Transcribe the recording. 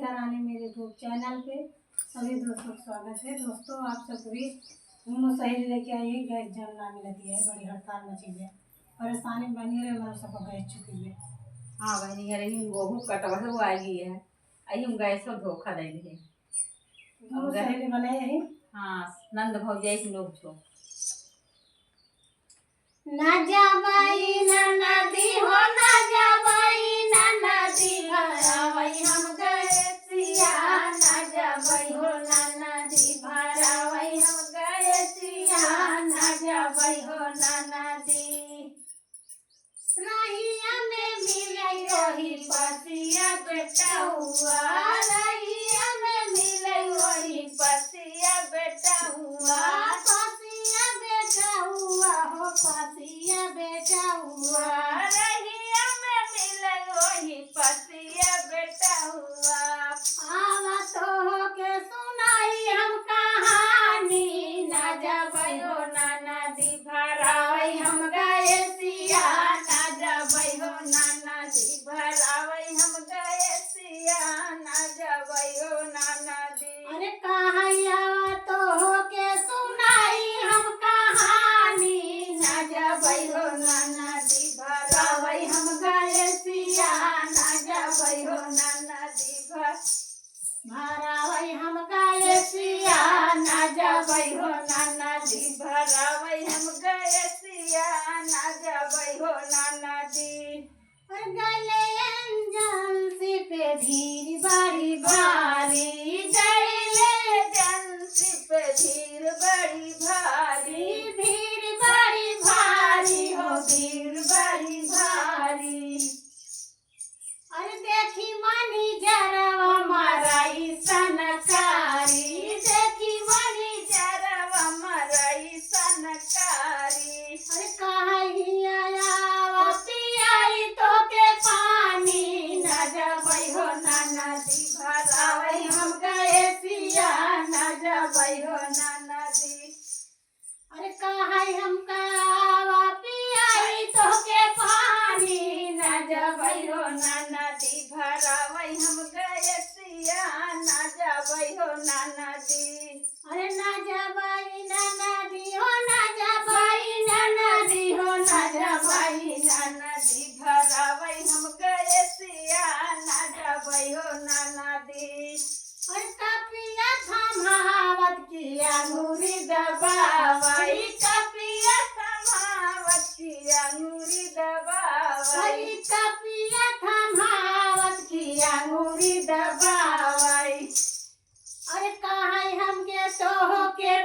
लेकर आने मेरे यूट्यूब चैनल पे सभी दोस्तों का स्वागत है। दोस्तों आप सब भी दोनों सहेली लेके आई है। गैस जल ना मिलती है, बड़ी हड़ताल मची है, परेशानी बनी रहे, मतलब सबको गैस चुकी है। हाँ बहनी अरे वो कटवा वो आ गई है। आई हम गैस को धोखा दे रहे दोनों सहेली बनाए है। हाँ नंद भौजाई के लोग छो ना जाबाई ना नदी हो, ना जाबाई ना नदी भरावई हम गैसिया, ना जाबाई हो ना नदी भरावई हम गैसिया, ना जाबाई हो ना नदी। रहिया में मिले वही पसिया बेटा हुआ, रहिया में मिले वही पसिया बेटा हुआ, पसिया बेटा हुआ हो, पसिया बेटा हुआ, रहिया में मिले वही पसिया बेटा हुआ। आवा तो के सुनाई हम कहानी, ना जाबई हो ना नदी भरावई हम गैसिया, ना जाबई हो ना नदी भरावई हम गैसिया, ना जाबई हो ना नदी। अरे कहां तो के सुनाई हम कहानी, ना जाबई हो ना नदी भरावई हम गैसिया, ना जाबई हो ना नदी भरावई हम गैसिया, ना जाबई हो ना नदी भरावई हम गैसिया, ना जाबई हो ना नदी। और गले एजेंसी पे भीड़ बड़ी भारी, गले एजेंसी पे भीड़ बड़ी भारी, भीड़ बड़ी भारी हो, भीड़ बड़ी भारी। अरे देखी मनी जरवा मराई सनकारी, देखी मनी जरवा मराई सनकारी। अरे कहिया आवा पियाई तो के पानी, ना जाबई हो ना नदी भरावई हम गैसिया, ना जाबई हो ना नदी। अरे कहाई हम आवा पियाई तो के पानी, ना जाबई हो ना नदी भरावई हम गैसिया, ना जाबई हो ना नदी। अरे ना जाबई ना नदी हो, ना जाबई ना नदी हो, ना जाबई ना नदी भरावई हम गैसिया, ना जाबई हो ना नदी। और कपिया थमावत की अंगूरी दबावई, कपिया थमावत की अंगूरी दबावई, कपिया थमावत की अंगूरी दबावई। अरे कहाई हम के तो के